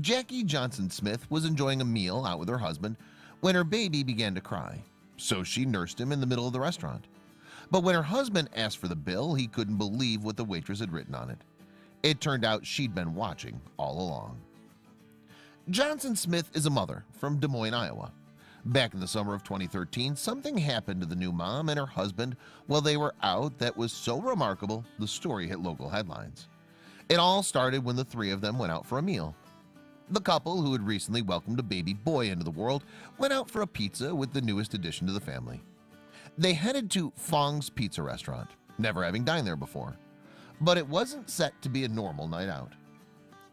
Jackie Johnson Smith was enjoying a meal out with her husband when her baby began to cry, so she nursed him in the middle of the restaurant. But when her husband asked for the bill, he couldn't believe what the waitress had written on it. It turned out she'd been watching all along. Johnson Smith is a mother from Des Moines, Iowa. Back in the summer of 2013, something happened to the new mom and her husband while they were out that was so remarkable the story hit local headlines. It all started when the three of them went out for a meal. The couple, who had recently welcomed a baby boy into the world, went out for a pizza with the newest addition to the family. They headed to Fong's Pizza Restaurant, never having dined there before. But it wasn't set to be a normal night out.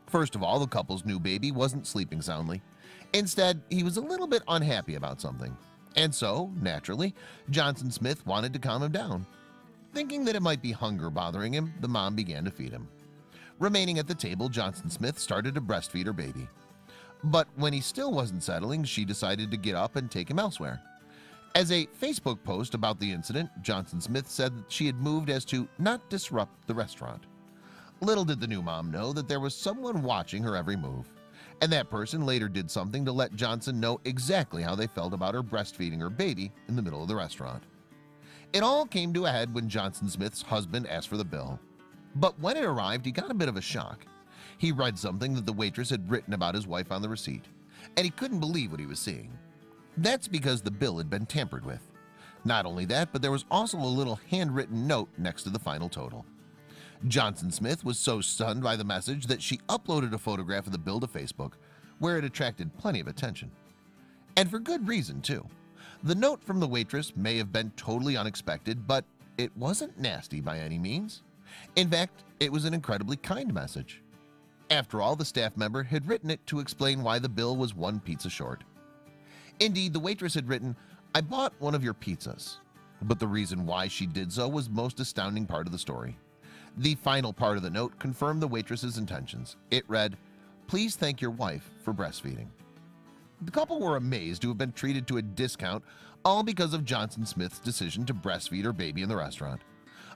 First of all, the couple's new baby wasn't sleeping soundly. Instead, he was a little bit unhappy about something. And so, naturally, Johnson Smith wanted to calm him down. Thinking that it might be hunger bothering him, the mom began to feed him. Remaining at the table, Johnson Smith started to breastfeed her baby. But when he still wasn't settling, she decided to get up and take him elsewhere. As a Facebook post about the incident, Johnson Smith said that she had moved as to not disrupt the restaurant. Little did the new mom know that there was someone watching her every move, and that person later did something to let Johnson know exactly how they felt about her breastfeeding her baby in the middle of the restaurant. It all came to a head when Johnson Smith's husband asked for the bill. But when it arrived, he got a bit of a shock. He read something that the waitress had written about his wife on the receipt, and he couldn't believe what he was seeing. That's because the bill had been tampered with. Not only that, but there was also a little handwritten note next to the final total. Johnson Smith was so stunned by the message that she uploaded a photograph of the bill to Facebook, where it attracted plenty of attention. And for good reason, too. The note from the waitress may have been totally unexpected, but it wasn't nasty by any means. In fact, it was an incredibly kind message. After all, the staff member had written it to explain why the bill was one pizza short. Indeed, the waitress had written, "I bought one of your pizzas." But the reason why she did so was the most astounding part of the story. The final part of the note confirmed the waitress's intentions. It read, "Please thank your wife for breastfeeding." The couple were amazed to have been treated to a discount, all because of Johnson Smith's decision to breastfeed her baby in the restaurant.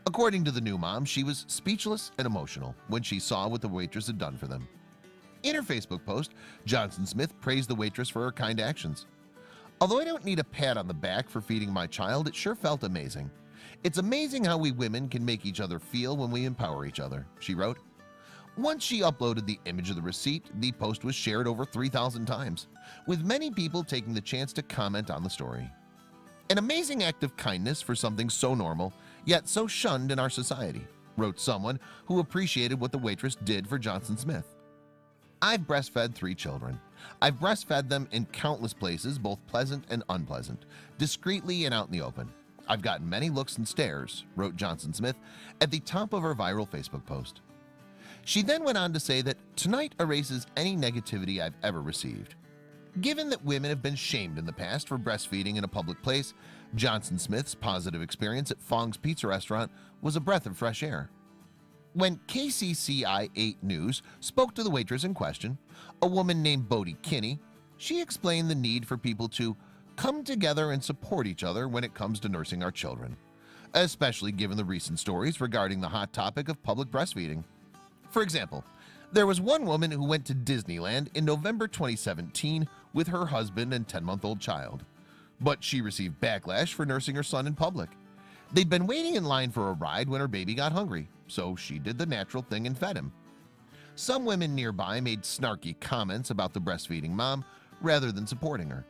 According to the new mom, she was speechless and emotional when she saw what the waitress had done for them. In her Facebook post, Johnson Smith praised the waitress for her kind actions. "Although I don't need a pat on the back for feeding my child, it sure felt amazing. It's amazing how we women can make each other feel when we empower each other," she wrote. Once she uploaded the image of the receipt, the post was shared over 3,000 times, with many people taking the chance to comment on the story. An amazing act of kindness for something so normal, yet so shunned in our society, wrote someone who appreciated what the waitress did for Johnson Smith. "I've breastfed 3 children. I've breastfed them in countless places, both pleasant and unpleasant, discreetly and out in the open. I've gotten many looks and stares," wrote Johnson Smith at the top of her viral Facebook post. She then went on to say that tonight erases any negativity I've ever received. Given that women have been shamed in the past for breastfeeding in a public place, Johnson Smith's positive experience at Fong's Pizza Restaurant was a breath of fresh air. When KCCI 8 News spoke to the waitress in question, a woman named Bodie Kinney, she explained the need for people to come together and support each other when it comes to nursing our children, especially given the recent stories regarding the hot topic of public breastfeeding. For example, there was one woman who went to Disneyland in November 2017 with her husband and 10-month-old child, but she received backlash for nursing her son in public. They'd been waiting in line for a ride when her baby got hungry, so she did the natural thing and fed him. Some women nearby made snarky comments about the breastfeeding mom rather than supporting her.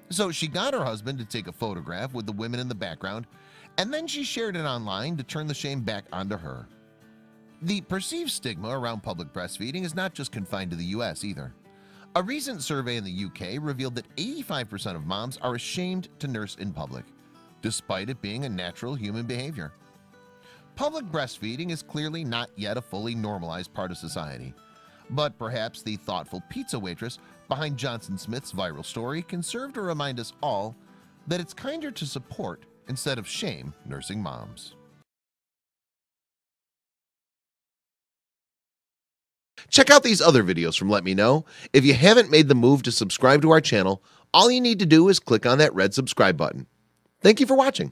So she got her husband to take a photograph with the women in the background, and then she shared it online to turn the shame back onto her. The perceived stigma around public breastfeeding is not just confined to the US either. A recent survey in the UK revealed that 85% of moms are ashamed to nurse in public, despite it being a natural human behavior. Public breastfeeding is clearly not yet a fully normalized part of society, but perhaps the thoughtful pizza waitress behind Johnson Smith's viral story can serve to remind us all that it's kinder to support instead of shame nursing moms. Check out these other videos from Let Me Know. If you haven't made the move to subscribe to our channel, all you need to do is click on that red subscribe button. Thank you for watching.